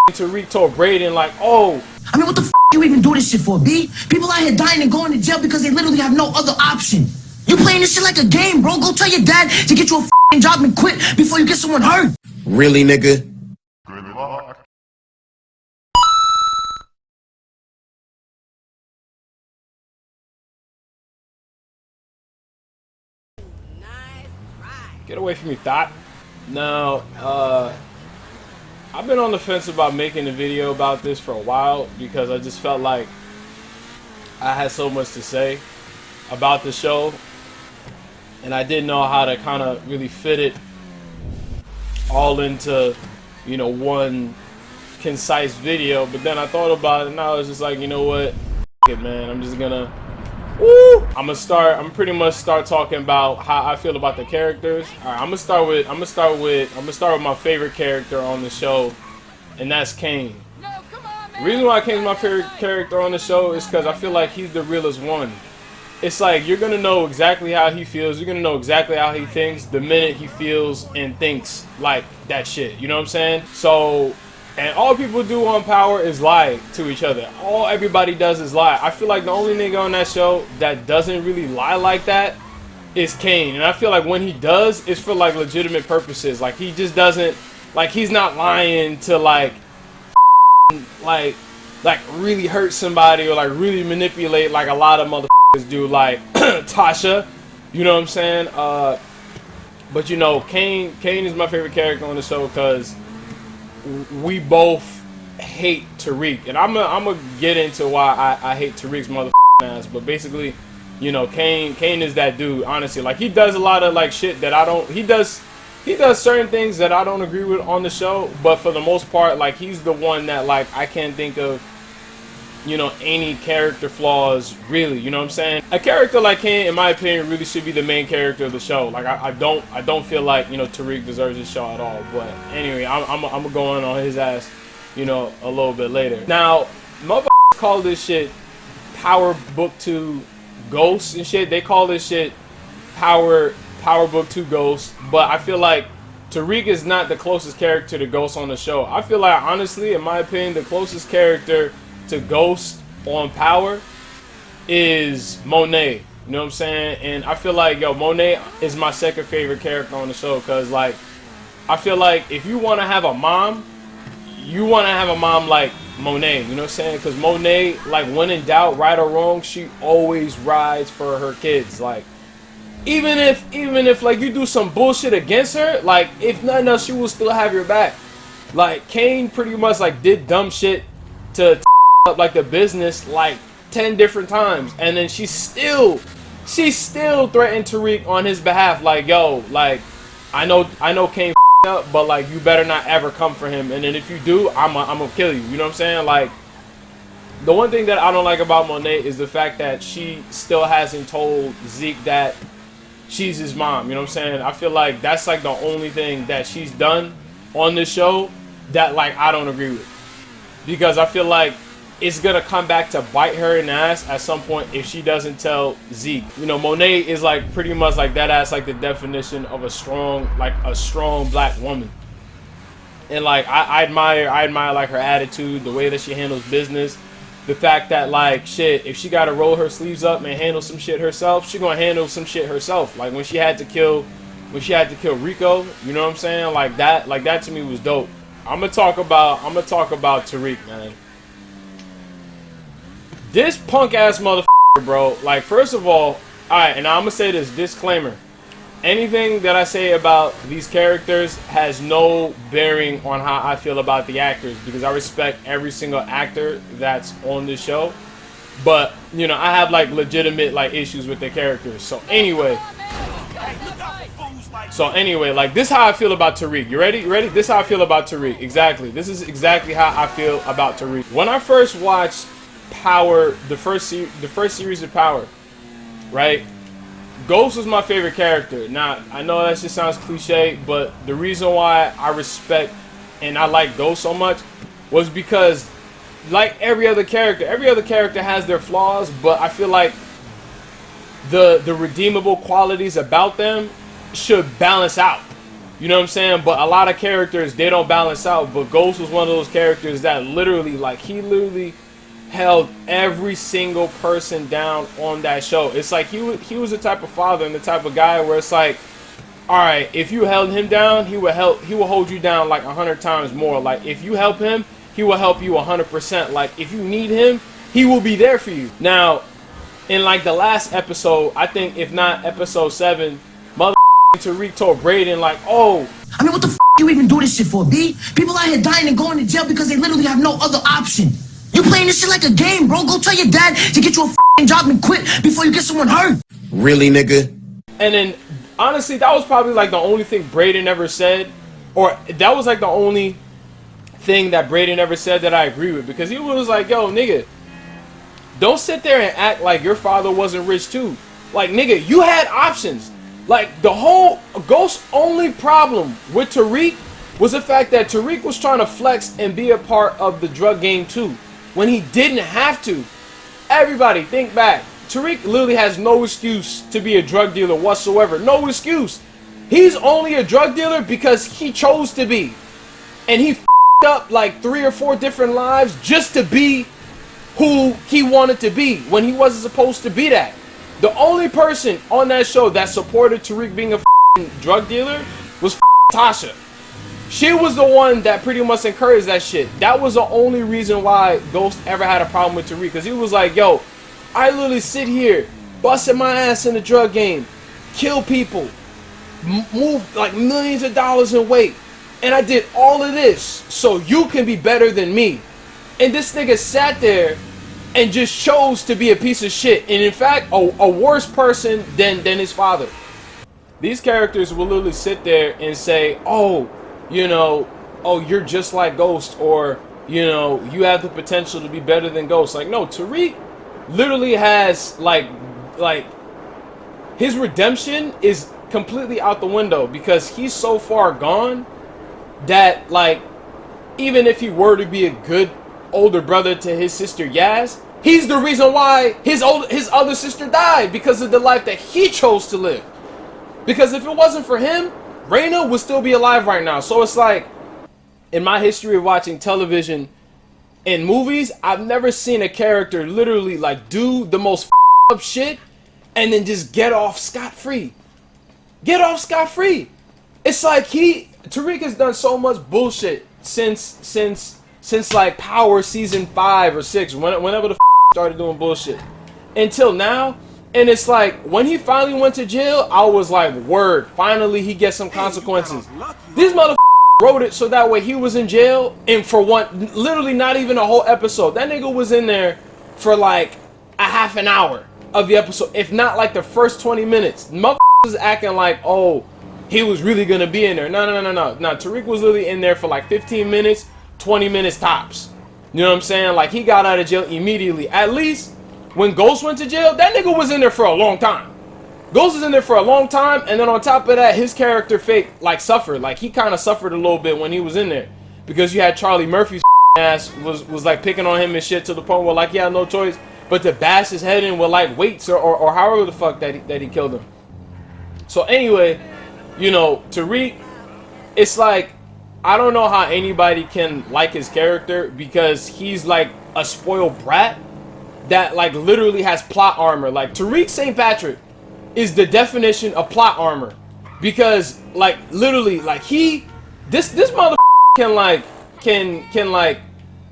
Tariq told Brayden like, oh. I mean, what the f you even do this shit for, B? People out here dying and going to jail because they literally have no other option. You playing this shit like a game, bro. Go tell your dad to get you a job and quit before you get someone hurt. Really, nigga? Good luck. Get away from me, Thought. Now, I've been on the fence about making a video about this for a while because I just felt like I had so much to say about the show, and I didn't know how to kind of really fit it all into, you know, one concise video. But then I thought about it, and I was just like, you know what, F it, man. I'm just gonna, I'm pretty much start talking about how I feel about the characters. All right, I'm gonna start with my favorite character on the show, and that's Kane. The reason why Kane's my favorite character on the show is because I feel like he's the realest one. It's like you're gonna know exactly how he feels. You're gonna know exactly how he thinks the minute he feels and thinks like that shit. You know what I'm saying? So, and all people do on Power is lie to each other. All everybody does is lie. I feel like the only nigga on that show that doesn't really lie like that is Kane. And I feel like when he does, it's for like legitimate purposes. Like he just doesn't, like he's not lying to like really hurt somebody or like really manipulate like a lot of motherfuckers do, like Tasha. You know what I'm saying? But you know, Kane is my favorite character on the show because we both hate Tariq, and I'm gonna get into why I hate Tariq's motherfucking ass. But basically, you know, Kane is that dude. Honestly, like he does a lot of like shit that I don't. He does certain things that I don't agree with on the show, but for the most part, like he's the one that like I can't think of, you know, any character flaws really. You know what I'm saying? A character like Kane, in my opinion, really should be the main character of the show. Like I don't feel like, you know, Tariq deserves this show at all. But anyway, I'm gonna go on his ass, you know, a little bit later. Now, motherfuckers call this shit Power Book 2 Ghosts and shit. They call this shit Power Book 2 Ghosts. But I feel like Tariq is not the closest character to Ghost on the show. I feel like, honestly, in my opinion, the closest character to Ghost on Power is Monet. You know what I'm saying? And I feel like, yo, Monet is my second favorite character on the show because, like, I feel like if you want to have a mom, you want to have a mom like Monet. You know what I'm saying? Because Monet, like, when in doubt, right or wrong, she always rides for her kids. Like, even if like you do some bullshit against her, like, if nothing else, she will still have your back. Like, Kane pretty much like did dumb shit to up like the business like 10 different times, and then she still threatened Tariq on his behalf, like, yo, like, I know Kane up, but like you better not ever come for him, and then if you do, I'm gonna kill you. You know what I'm saying? Like, the one thing that I don't like about Monet is the fact that she still hasn't told Zeke that she's his mom. You know what I'm saying? I feel like that's like the only thing that she's done on this show that like I don't agree with, because I feel like it's gonna come back to bite her in the ass at some point if she doesn't tell Zeke. You know, Monet is like pretty much like that ass, like the definition of a strong black woman. And like I admire like her attitude, the way that she handles business, the fact that like shit, if she gotta roll her sleeves up and handle some shit herself, she gonna handle some shit herself. Like when she had to kill Rico, you know what I'm saying? Like that to me was dope. I'm gonna talk about Tariq, man. This punk ass motherfucker, bro. Like, first of all, alright, and I'm gonna say this disclaimer. Anything that I say about these characters has no bearing on how I feel about the actors, because I respect every single actor that's on this show. But, you know, I have like legitimate like issues with their characters. So anyway, like, this is how I feel about Tariq. You ready? This is how I feel about Tariq. Exactly. This is exactly how I feel about Tariq. When I first watched Power, the first series of Power, right? Ghost was my favorite character. Now, I know that just sounds cliche, but the reason why I respect and I like Ghost so much was because, like every other character has their flaws, but I feel like the redeemable qualities about them should balance out. You know what I'm saying? But a lot of characters, they don't balance out. But Ghost was one of those characters that literally, like, he literally held every single person down on that show. It's like he was the type of father and the type of guy where it's like, all right, if you held him down, he will hold you down like 100 times more. Like, if you help him, he will help you 100%. Like, if you need him, he will be there for you. Now, in like the last episode, I think if not episode 7, mother Tariq told Brayden like, oh, I mean, what the f you even do this shit for, B? People out here dying and going to jail because they literally have no other option. You playing this shit like a game, bro. Go tell your dad to get you a f***ing job and quit before you get someone hurt. Really, nigga? And then, honestly, that was probably like the only thing Brayden ever said, or that was like the only thing that Brayden ever said that I agree with, because he was like, yo, nigga, don't sit there and act like your father wasn't rich too. Like, nigga, you had options. Like, the whole Ghost's only problem with Tariq was the fact that Tariq was trying to flex and be a part of the drug game too, when he didn't have to. Everybody, think back. Tariq literally has no excuse to be a drug dealer whatsoever. No excuse. He's only a drug dealer because he chose to be. And he f***ed up like 3 or 4 different lives just to be who he wanted to be when he wasn't supposed to be that. The only person on that show that supported Tariq being a drug dealer was Tasha. She was the one that pretty much encouraged that shit. That was the only reason why Ghost ever had a problem with Tariq, because he was like, yo, I literally sit here busting my ass in the drug game, kill people, move like millions of dollars in weight, and I did all of this so you can be better than me. And this nigga sat there and just chose to be a piece of shit, and in fact a worse person than his father. These characters will literally sit there and say, oh, you know, oh, you're just like Ghost, or, you know, you have the potential to be better than Ghost. Like, no, Tariq literally has like his redemption is completely out the window, because he's so far gone that, like, even if he were to be a good older brother to his sister Yaz, he's the reason why his other sister died, because of the life that he chose to live. Because if it wasn't for him, Raina would still be alive right now. So it's like, in my history of watching television and movies, I've never seen a character literally like do the most up shit and then just get off scot-free. Get off scot-free. It's like Tariq has done so much bullshit since like Power season 5 or 6, whenever the started doing bullshit, until now. And it's like, when he finally went to jail, I was like, word, finally he gets some consequences. These motherfuckers wrote it so that way he was in jail, and for one, literally not even a whole episode. That nigga was in there for like a half an hour of the episode, if not like the first 20 minutes. Motherfuckers is acting like, oh, he was really gonna be in there. No. Tariq was literally in there for like 15 minutes, 20 minutes tops. You know what I'm saying? Like, he got out of jail immediately. At least when Ghost went to jail, that nigga was in there for a long time. Ghost was in there for a long time, and then on top of that, his character fate like suffered. Like, he kind of suffered a little bit when he was in there, because you had Charlie Murphy's ass was like picking on him and shit, to the point where like he had no choice but to bash his head in with like weights or however the fuck that he killed him. So anyway, you know, Tariq, it's like, I don't know how anybody can like his character, because he's like a spoiled brat that like literally has plot armor. Like, Tariq St. Patrick is the definition of plot armor, because like literally like this motherfucker can like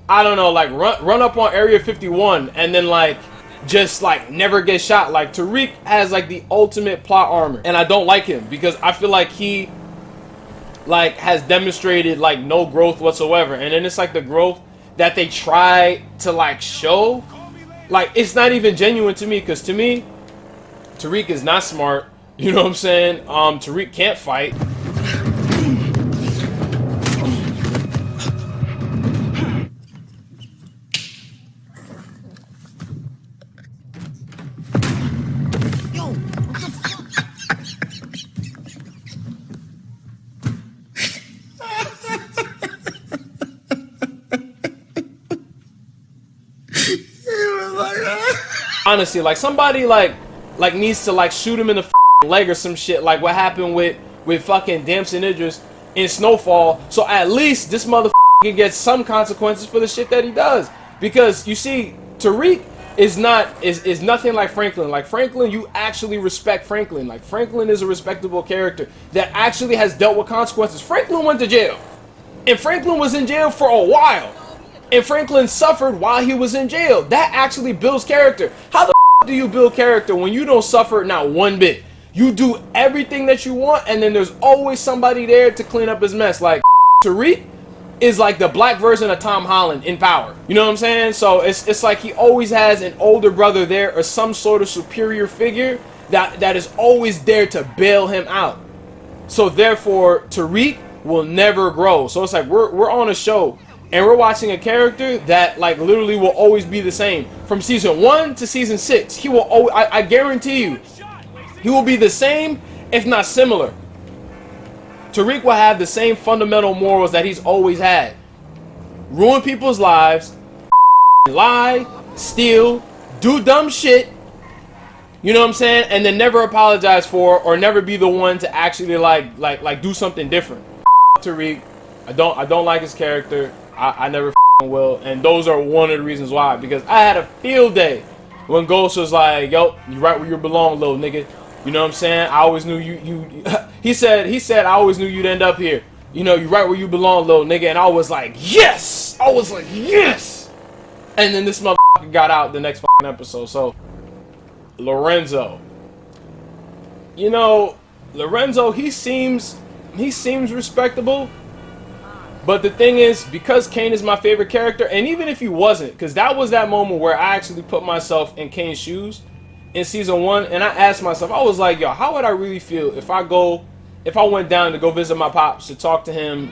I don't know, like run up on Area 51 and then like just like never get shot. Like, Tariq has like the ultimate plot armor, and I don't like him because I feel like he like has demonstrated like no growth whatsoever. And then it's like the growth that they try to like show, like, it's not even genuine to me, because to me Tariq is not smart. You know what I'm saying? Tariq can't fight. Honestly, like, somebody like needs to like shoot him in the leg or some shit, like what happened with with fucking Damson Idris in Snowfall, so at least this motherfucker gets some consequences for the shit that he does. Because you see, Tariq is nothing like Franklin. Like Franklin, you actually respect Franklin. Like Franklin is a respectable character that actually has dealt with consequences. Franklin went to jail, and Franklin was in jail for a while, and Franklin suffered while he was in jail. That actually builds character. How the do you build character when you don't suffer not one bit? You do everything that you want, and then there's always somebody there to clean up his mess. Like Tariq is like the black version of Tom Holland in power. You know what I'm saying? So it's like he always has an older brother there or some sort of superior figure that is always there to bail him out. So therefore, Tariq will never grow. So it's like we're on a show and we're watching a character that like literally will always be the same from season 1 to season 6. He will always, I guarantee you, he will be the same, if not similar. Tariq will have the same fundamental morals that he's always had. Ruin people's lives, lie, steal, do dumb shit, you know what I'm saying? And then never apologize for or never be the one to actually like do something different. Tariq, I don't like his character. I never will, and those are one of the reasons why. Because I had a field day when Ghost was like, "Yo, you right where you belong, little nigga." You know what I'm saying? I always knew you. He said I always knew you'd end up here. You know, you right where you belong, little nigga. And I was like, yes. I was like, yes. And then this motherfucker got out the next fucking episode. So Lorenzo, you know, Lorenzo, he seems respectable. But the thing is, because Kane is my favorite character, and even if he wasn't, because that was that moment where I actually put myself in Kane's shoes in season 1, and I asked myself, I was like, yo, how would I really feel if I went down to go visit my pops to talk to him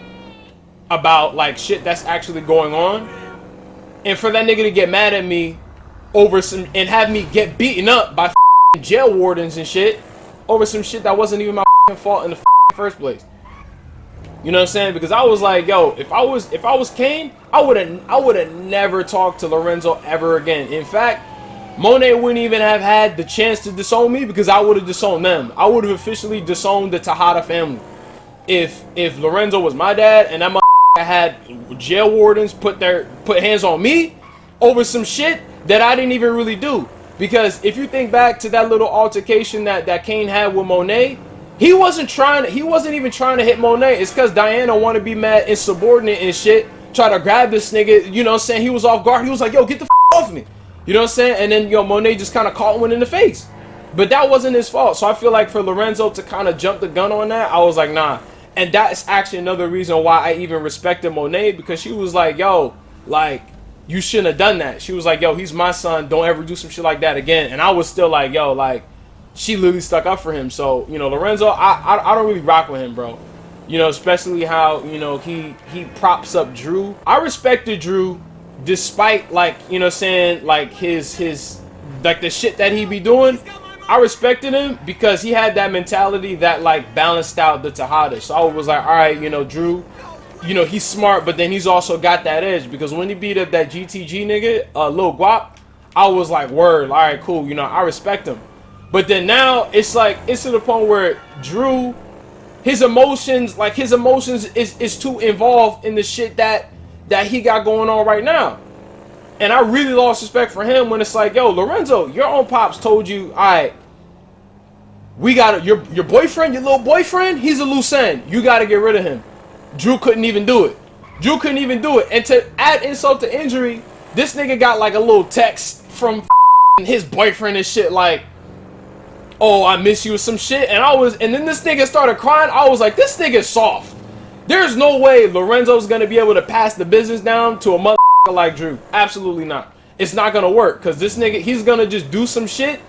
about like shit that's actually going on, and for that nigga to get mad at me over some and have me get beaten up by jail wardens and shit over some shit that wasn't even my fault in the first place. You know what I'm saying? Because I was like, yo, if I was Kane, I would have never talked to Lorenzo ever again. In fact, Monet wouldn't even have had the chance to disown me because I would have disowned them. I would have officially disowned the Tejada family. If Lorenzo was my dad and that had jail wardens put hands on me over some shit that I didn't even really do. Because if you think back to that little altercation that Kane had with Monet, he wasn't even trying to hit Monet. It's because Diana wanted to be mad, insubordinate and shit, try to grab this nigga, you know what I'm saying? He was off guard. He was like, yo, get the off me. You know what I'm saying? And then, yo, Monet just kind of caught one in the face. But that wasn't his fault. So I feel like for Lorenzo to kind of jump the gun on that, I was like, nah. And that's actually another reason why I even respected Monet, because she was like, yo, like, you shouldn't have done that. She was like, yo, he's my son. Don't ever do some shit like that again. And I was still like, yo, like, she literally stuck up for him. So, you know, Lorenzo, I don't really rock with him, bro. You know, especially how, you know, he props up Drew. I respected Drew despite, like, you know what I'm saying, like his like the shit that he be doing. I respected him because he had that mentality that like balanced out the Tejada. So I was like, all right, you know, Drew, you know, he's smart, but then he's also got that edge, because when he beat up that GTG nigga, Lil Guap, I was like, word, all right, cool, you know, I respect him. But then now it's like, it's to the point where Drew, his emotions is too involved in the shit that he got going on right now. And I really lost respect for him when it's like, yo, Lorenzo, your own pops told you, all right, we got your boyfriend, your little boyfriend, he's a loose end. You got to get rid of him. Drew couldn't even do it. And to add insult to injury, this nigga got like a little text from his boyfriend and shit like, oh, I miss you, some shit. And then this nigga started crying. I was like, this nigga's soft. There's no way Lorenzo's gonna be able to pass the business down to a motherfucker like Drew. Absolutely not. It's not gonna work, because this nigga, he's gonna just do some shit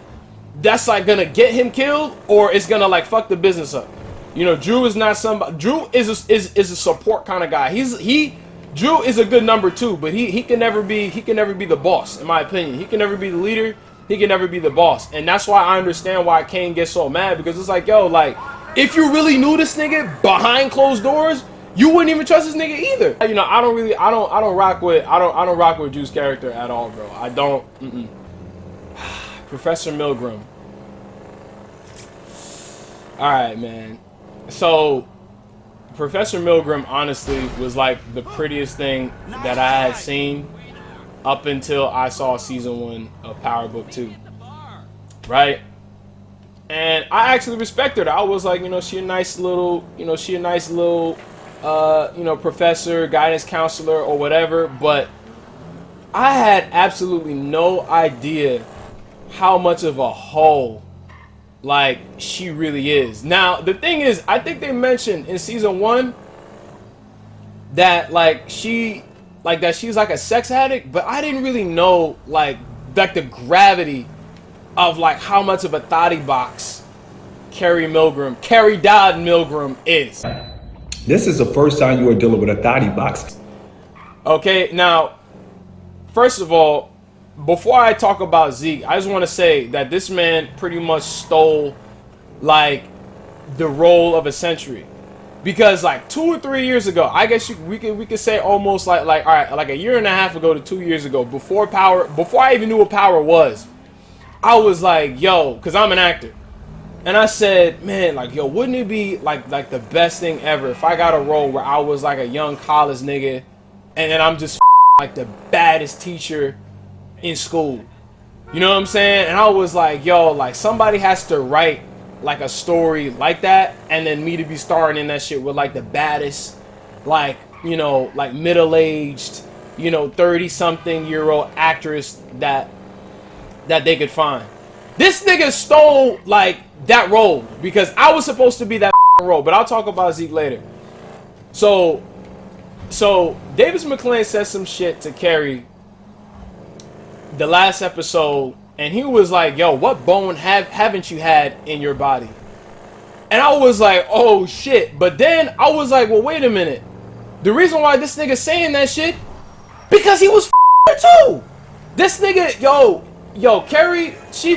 that's like gonna get him killed, or it's gonna like fuck the business up. You know, Drew is not somebody. Drew is a support kind of guy. Drew is a good number 2, but he can never be the boss, in my opinion. He can never be the leader. He can never be the boss. And that's why I understand why Kane gets so mad, because it's like, yo, like, if you really knew this nigga behind closed doors, you wouldn't even trust this nigga either. You know, I don't rock with Drew's character at all, bro. I don't. Professor Milgram. All right, man. So Professor Milgram honestly was like the prettiest thing that I had seen up until I saw season 1 of Power Book 2. Right? And I actually respected her. I was like, she a nice little, professor, guidance counselor, or whatever. But I had absolutely no idea how much of a hoe, like, she really is. Now, the thing is, I think they mentioned in season 1 that, like, she's like a sex addict, but I didn't really know, like the gravity of, like, how much of a thotty box Carrie Dodd Milgram is. This is the first time you are dealing with a thotty box. Okay, now, first of all, before I talk about Zeke, I just want to say that this man pretty much stole, like, the role of a century. Because, like, 2 or 3 years ago, I guess we could say almost like all right, like a year and a half ago to 2 years ago, before I even knew what Power was, I was like, yo, because I'm an actor. And I said, man, like, yo, wouldn't it be like the best thing ever if I got a role where I was like a young college nigga and then I'm just like the baddest teacher in school. You know what I'm saying? And I was like, yo, like, somebody has to write like a story like that, and then me to be starring in that shit with like the baddest, like, like middle-aged, 30-something-year-old actress that they could find. This nigga stole, like, that role because I was supposed to be that role, but I'll talk about Zeke later. So Davis McClain said some shit to Carrie the last episode, and he was like, yo, what bone haven't you had in your body? And I was like, oh shit. But then I was like, well, wait a minute. The reason why this nigga saying that shit, because he was her too. This nigga, yo, Carrie, she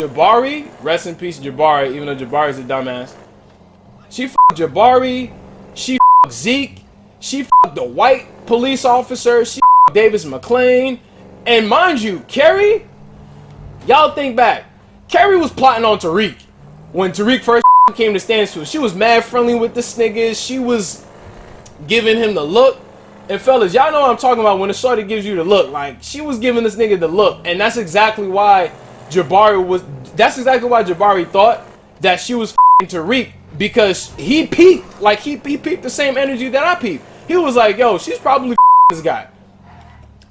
Jabari, rest in peace Jabari, even though Jabari's a dumbass. She Jabari, she Zeke, she the white police officer, she Davis McClain, and mind you, Carrie, y'all think back, Carrie was plotting on Tariq when Tariq first came to Stanfield. She was mad friendly with this nigga. She was giving him the look. And fellas, y'all know what I'm talking about when the shorty gives you the look. Like, she was giving this nigga the look, and that's exactly why Jabari thought that she was Tariq, because he peeped, like, he peeped the same energy that I peeped. He was like, yo, she's probably this guy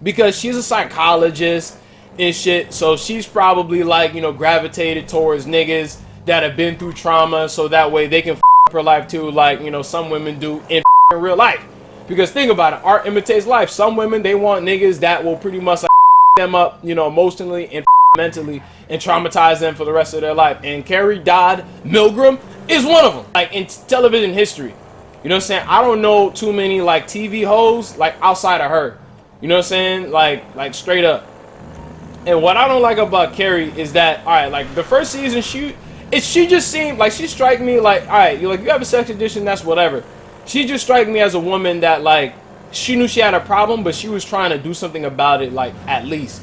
because she's a psychologist and shit, so she's probably, like, gravitated towards niggas that have been through trauma, so that way they can her life too, like, some women do in real life. Because think about it, art imitates life. Some women, they want niggas that will pretty much like them up, emotionally and mentally, and traumatize them for the rest of their life. And Carrie Dodd Milgram is one of them. Like, in television history, you know what I'm saying? I don't know too many like TV hoes like outside of her. You know what I'm saying? Like straight up. And what I don't like about Carrie is that, all right, like the first season, she just seemed like, she struck me like, all right, you have a sex addiction, that's whatever. She just struck me as a woman that, like, she knew she had a problem, but she was trying to do something about it, like, at least.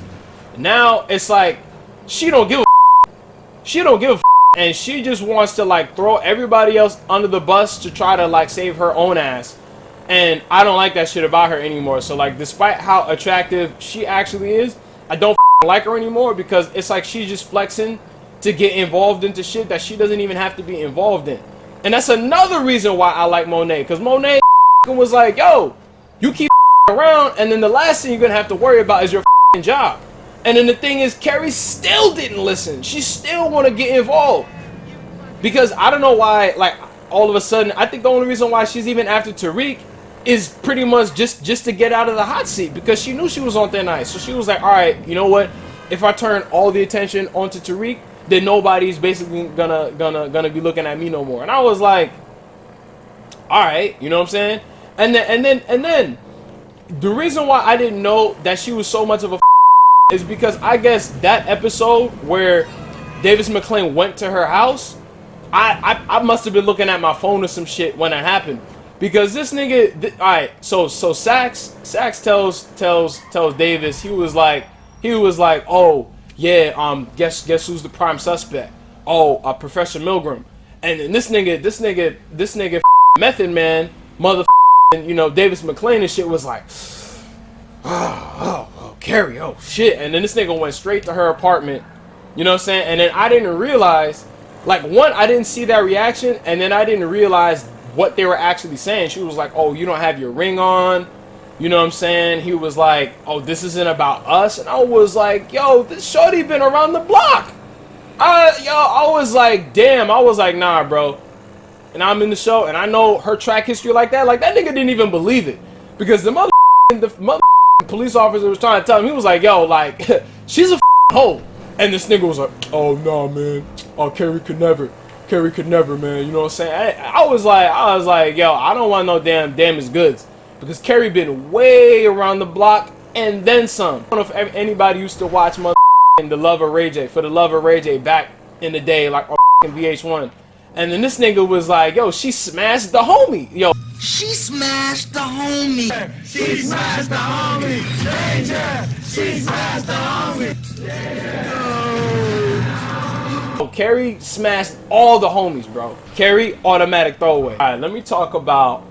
Now, it's like, she don't give a and she just wants to, like, throw everybody else under the bus to try to, like, save her own ass. And I don't like that shit about her anymore. So, like, despite how attractive she actually is, I don't like her anymore, because it's like she's just flexing to get involved into shit that she doesn't even have to be involved in. And that's another reason why I like Monet, because Monet was like, yo, you keep around, and then the last thing you're going to have to worry about is your job. And then the thing is, Carrie still didn't listen. She still want to get involved. Because I don't know why, like, all of a sudden, I think the only reason why she's even after Tariq is pretty much just to get out of the hot seat, because she knew she was on thin ice. So she was like, all right, you know what? If I turn all the attention onto Tariq, then nobody's basically gonna be looking at me no more. And I was like, all right, you know what I'm saying? And then the reason why I didn't know that she was so much of a is because I guess that episode where Davis McClain went to her house, I must have been looking at my phone or some shit when that happened, because this nigga, all right, so Saxe tells Davis, he was like, oh yeah, guess who's the prime suspect? Professor Milgram. And then this nigga Method Man, Davis McClain and shit was like, Carrie, oh shit. And then this nigga went straight to her apartment, you know what I'm saying? And then I didn't realize, like, one, I didn't see that reaction, and then I didn't realize what they were actually saying. She was like, oh, you don't have your ring on, you know what I'm saying? He was like, oh, this isn't about us. And I was like, yo, this shorty been around the block. I was like, damn. I was like, nah, bro. And I'm in the show, and I know her track history like that nigga didn't even believe it. Because the mother police officer was trying to tell him, he was like, yo, like, she's a hoe. And this nigga was like, oh, no, man. Oh, Carrie could never, man. You know what I'm saying? I was like, yo, I don't want no damaged goods. Because Carrie been way around the block and then some. I don't know if anybody used to watch The Love of Ray J, back in the day, like on VH1. And then this nigga was like, yo, she smashed the homie. Yo, She smashed the homie. She smashed the homie. Danger. She smashed the homie. Carrie smashed all the homies, bro. Carrie, automatic throwaway. All right, let me talk about.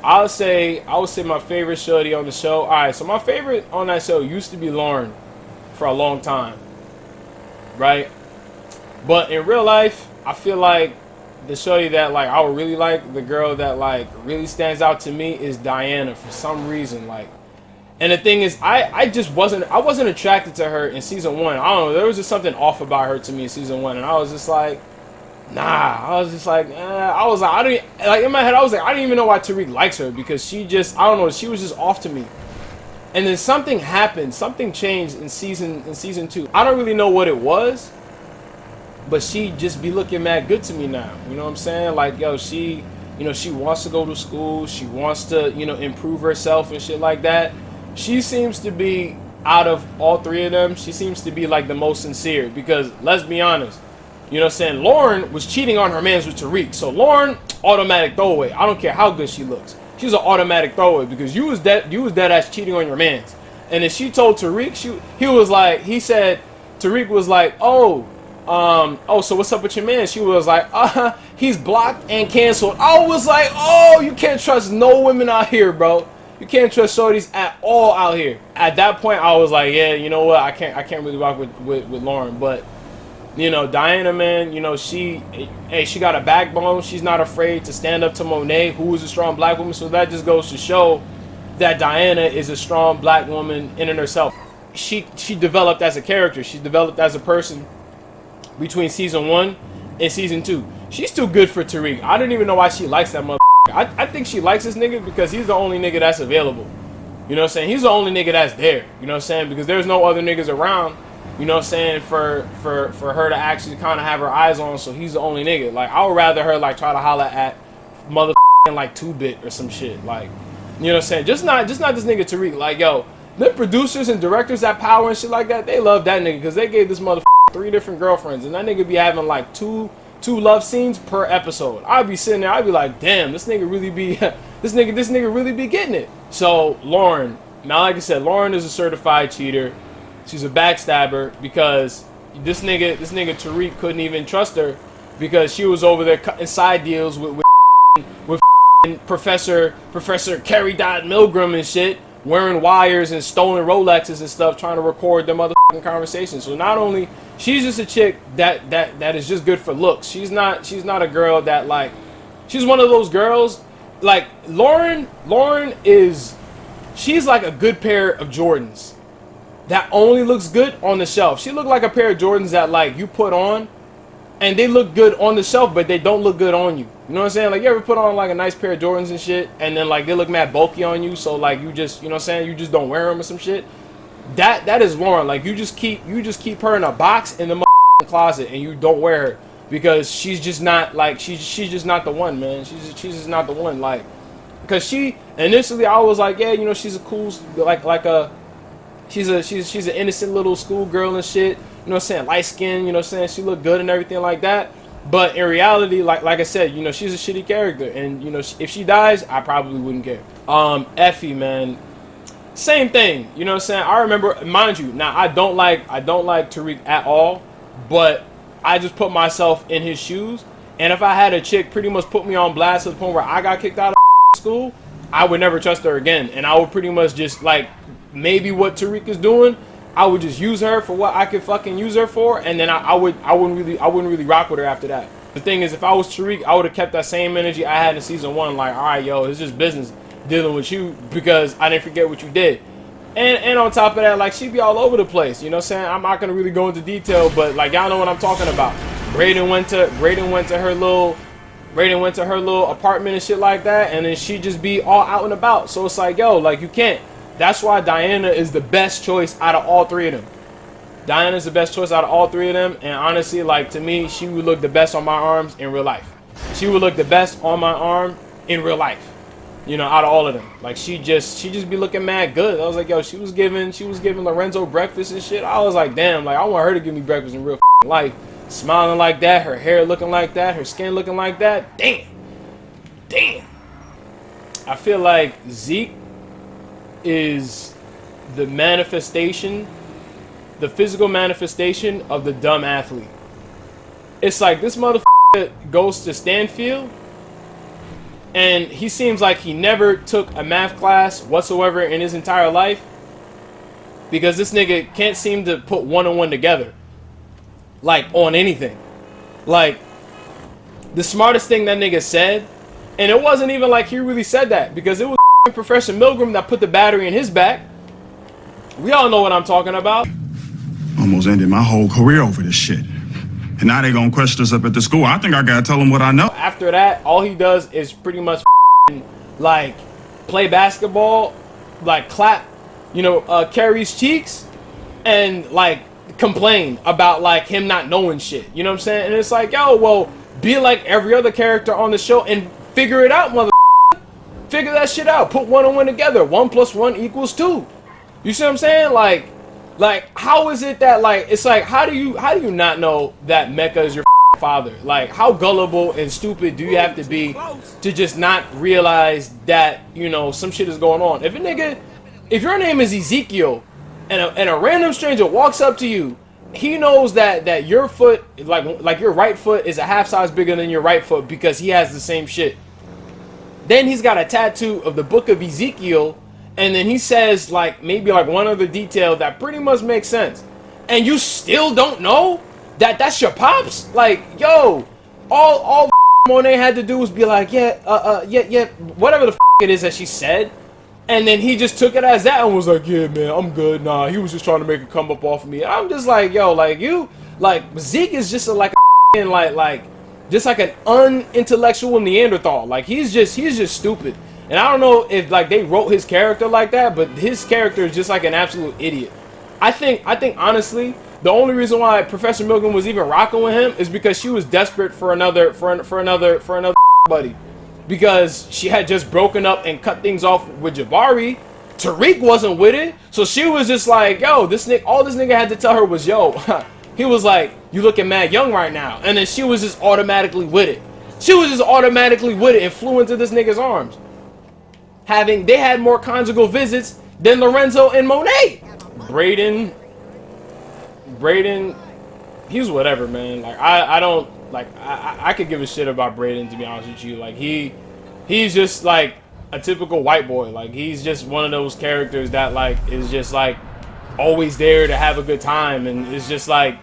I would say my favorite shorty on the show. All right, so my favorite on that show used to be Lauren for a long time, right? But in real life, I feel like the shorty that like I would really like, the girl that like really stands out to me is Diana for some reason. Like, and the thing is, I wasn't attracted to her in season 1. I don't know, there was just something off about her to me in season 1, and I was just like, nah. I was just like, in my head, I was like, I didn't even know why Tariq likes her, because she just, I don't know, she was just off to me. And then something happened, something changed in season 2. I don't really know what it was, but she just be looking mad good to me now. You know what I'm saying? Like, yo, she wants to go to school, she wants to, improve herself and shit like that. She seems to be, out of all three of them, she seems to be like the most sincere, because let's be honest, you know what I'm saying? Lauren was cheating on her mans with Tariq. So Lauren, automatic throwaway. I don't care how good she looks. She's an automatic throwaway, because you was dead ass cheating on your mans. And then she told Tariq, he said, Tariq was like, so what's up with your man? She was like, he's blocked and canceled. I was like, oh, you can't trust no women out here, bro. You can't trust shorties at all out here. At that point, I was like, yeah, you know what? I can't really rock with Lauren. But, Diana, man, she got a backbone. She's not afraid to stand up to Monet, who is a strong black woman. So that just goes to show that Diana is a strong black woman in and herself. She developed as a character. She developed as a person between season 1 and season 2. She's too good for Tariq. I don't even know why she likes that motherfucker. I think she likes this nigga because he's the only nigga that's available. You know what I'm saying? He's the only nigga that's there. You know what I'm saying? Because there's no other niggas around, you know what I'm saying, for her to actually kind of have her eyes on. So he's the only nigga. Like, I would rather her like try to holler at motherfucking like 2-Bit or some shit. Like, you know what I'm saying? Just not this nigga Tariq. Like, yo, the producers and directors at Power and shit like that, they love that nigga because they gave this motherfucker 3 different girlfriends, and that nigga be having like two love scenes per episode. I'd be sitting there, I'd be like, damn, this nigga really be this nigga really be getting it. So Lauren, now like I said, Lauren is a certified cheater. She's a backstabber because this nigga Tariq couldn't even trust her because she was over there cutting side deals with Professor Carrie Milgram and shit, wearing wires and stolen Rolexes and stuff, trying to record them motherfucking conversations. So not only she's just a chick that is just good for looks. She's not a girl that like, she's one of those girls like Lauren is, she's like a good pair of Jordans that only looks good on the shelf. She looked like a pair of Jordans that like you put on and they look good on the shelf, but they don't look good on you. You know what I'm saying? Like, you ever put on like a nice pair of Jordans and shit, and then like they look mad bulky on you, so like you just, you know what I'm saying, you just don't wear them or some shit. That is Lauren. Like, you just keep her in a box in the closet and you don't wear her because she's just not like, she's just not the one, man. She's just not the one. Like, because she initially I was like, yeah, you know, she's a cool she's an innocent little schoolgirl and shit. You know what I'm saying? Light skin, you know what I'm saying? She looked good and everything like that. But in reality, like I said, you know, she's a shitty character. And, you know, if she dies, I probably wouldn't care. Effie, man. Same thing, you know what I'm saying? I remember, mind you, now I don't like Tariq at all, but I just put myself in his shoes, and if I had a chick pretty much put me on blast to the point where I got kicked out of school, I would never trust her again, and I would pretty much just like maybe what Tariq is doing, I would just use her for what I could fucking use her for, and then I wouldn't really rock with her after that. The thing is, if I was Tariq, I would have kept that same energy I had in season 1, like, all right, yo, it's just business dealing with you because I didn't forget what you did. And on top of that, like, she be all over the place, you know what I'm saying? I'm not gonna really go into detail, but like, y'all know what I'm talking about. Brayden went to her little apartment and shit like that, and then she just be all out and about. So it's like, yo, like, you can't. That's why Diana is the best choice out of all 3 of them. Diana's the best choice out of all 3 of them, and honestly, like, to me, she would look the best on my arms in real life. She would look the best on my arm in real life. You know, out of all of them, like, she just be looking mad good. I was like, yo, she was giving Lorenzo breakfast and shit. I was like, damn, like, I want her to give me breakfast in real life. Smiling like that, her hair looking like that, her skin looking like that. Damn. I feel like Zeke is the manifestation, the physical manifestation of the dumb athlete. It's like this motherfucker goes to Stanfield, and he seems like he never took a math class whatsoever in his entire life, because this nigga can't seem to put 1 and 1 together, like, on anything. Like, the smartest thing that nigga said, and it wasn't even like he really said that, because it was Professor Milgram that put the battery in his back. We all know what I'm talking about. Almost ended my whole career over this shit. And now they gonna question us up at the school. I think I gotta tell them what I know. After that, all he does is pretty much like play basketball, like clap, you know, Carrie's cheeks, and like complain about like him not knowing shit. You know what I'm saying? And it's like, yo, well, be like every other character on the show and figure it out, mother. Figure that shit out. Put 1 and 1 together. 1 + 1 = 2. You see what I'm saying? Like, how is it that, like, it's like, how do you not know that Mecca is your father? Like, how gullible and stupid do you have to be to just not realize that, you know, some shit is going on? If your name is Ezekiel and a random stranger walks up to you, he knows that your foot, like your right foot is a half size bigger than your right foot because he has the same shit. Then he's got a tattoo of the book of Ezekiel, and then he says, like, maybe like one other detail that pretty much makes sense. And you still don't know that that's your pops? Like, yo, all Monet had to do was be like, yeah, whatever the it is that she said. And then he just took it as that and was like, yeah, man, I'm good. Nah, he was just trying to make a come up off of me. And I'm just like, yo, like, you, like, Zeke is just like an unintellectual Neanderthal. Like, he's just stupid. And I don't know if like they wrote his character like that, but his character is just like an absolute idiot. I think honestly, the only reason why Professor Milgram was even rocking with him is because she was desperate for another buddy, because she had just broken up and cut things off with Jabari. Tariq wasn't with it, so she was just like, yo, all this nigga had to tell her was, yo, he was like, you looking mad young right now, and then she was just automatically with it. And flew into this nigga's arms. They had more conjugal visits than Lorenzo and Monet. Brayden, he's whatever, man. Like, I don't, like, I could give a shit about Brayden, to be honest with you. Like, he's just like a typical white boy. Like, he's just one of those characters that like is just like always there to have a good time, and it's just like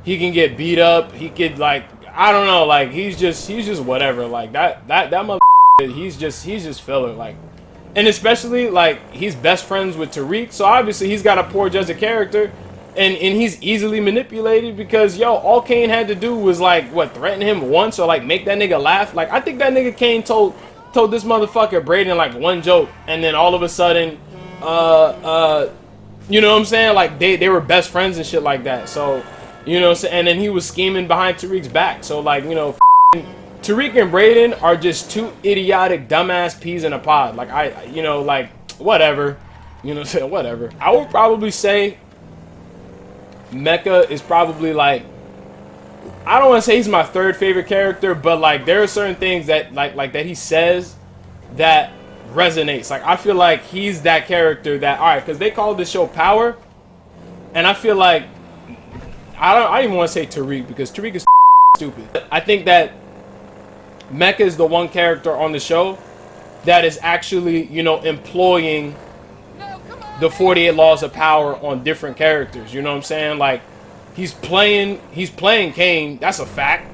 he can get beat up. He could, like, I don't know, like, he's just whatever. Like, that mother, he's just filler. Like, and especially, like, he's best friends with Tariq, so obviously he's got a poor judge of character, and he's easily manipulated because, yo, all Kane had to do was, like, what, threaten him once or, like, make that nigga laugh? Like, I think that nigga Kane told this motherfucker Brayden, like, one joke, and then all of a sudden, you know what I'm saying? Like, they were best friends and shit like that, so, you know what I'm saying? And then he was scheming behind Tariq's back, so, like, you know, Tariq and Brayden are just two idiotic dumbass peas in a pod. Like, you know, like, whatever. You know what I'm saying? Whatever. I would probably say Mecca is probably, like, I don't want to say he's my third favorite character, but, like, there are certain things that, like that he says that resonates. Like, I feel like he's that character that, all right, because they call the show Power, and I feel like I don't even want to say Tariq, because Tariq is stupid. I think that Mecca is the one character on the show that is actually, you know, employing the 48 laws of power on different characters. You know what I'm saying? Like, he's playing Kane. That's a fact.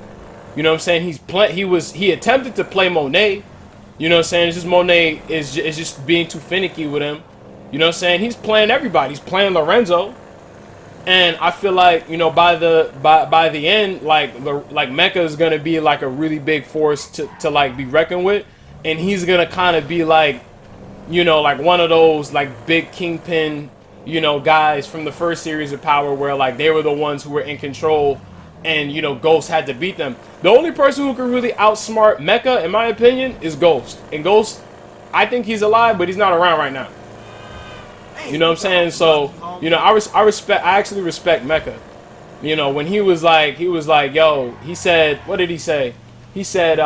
You know what I'm saying? He attempted to play Monet. You know what I'm saying? It's just Monet is just being too finicky with him. You know what I'm saying? He's playing everybody. He's playing Lorenzo. And I feel like, you know, by the end, like Mecca is gonna be like a really big force to like be reckoned with, and he's gonna kind of be like, you know, like one of those like big kingpin, you know, guys from the first series of Power, where like they were the ones who were in control, and you know, Ghost had to beat them. The only person who could really outsmart Mecca, in my opinion, is Ghost. And Ghost, I think he's alive, but he's not around right now. You know what I'm saying? So, you know, I actually respect Mecca. You know, when he was like, yo, he said, what did he say? He said,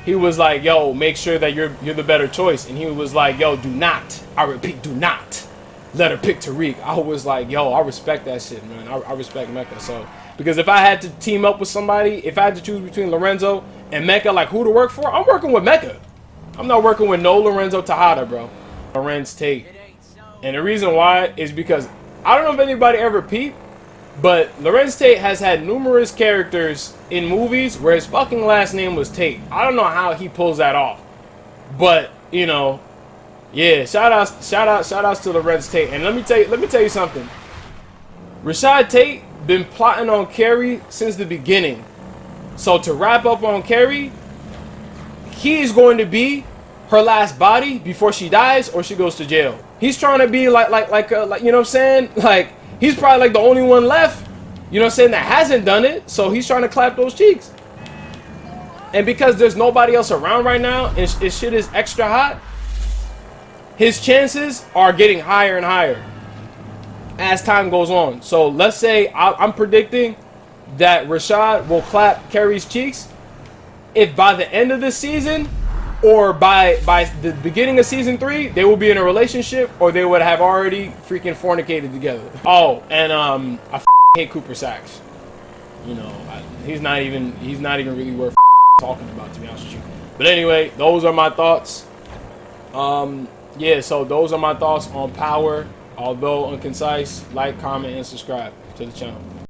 he was like, yo, make sure that you're the better choice. And he was like, yo, do not, I repeat, do not let her pick Tariq. I was like, yo, I respect that shit, man. I respect Mecca. So, because if I had to team up with somebody, if I had to choose between Lorenzo and Mecca, like who to work for, I'm working with Mecca. I'm not working with no Lorenzo Tejada, bro. Rashad Tate. And the reason why is because I don't know if anybody ever peeped, but Lorenzo Tate has had numerous characters in movies where his fucking last name was Tate. I don't know how he pulls that off, but you know, yeah. Shout outs to Lorenzo Tate. And let me tell you something. Rashad Tate been plotting on Carrie since the beginning. So to wrap up on Carrie, he is going to be her last body before she dies or she goes to jail. He's trying to be like you know what I'm saying? Like, he's probably like the only one left, you know what I'm saying, that hasn't done it. So he's trying to clap those cheeks. And because there's nobody else around right now and his shit is extra hot, his chances are getting higher and higher as time goes on. So let's say I'm predicting that Rashad will clap Carrie's cheeks if by the end of the season or by the beginning of season 3 they will be in a relationship, or they would have already freaking fornicated together. Oh, and I hate Cooper Saxe. You know, he's not even really worth talking about, to be honest with you. But anyway, those are my thoughts. Yeah, so those are my thoughts on Power. Although unconcise, like, comment, and subscribe to the channel.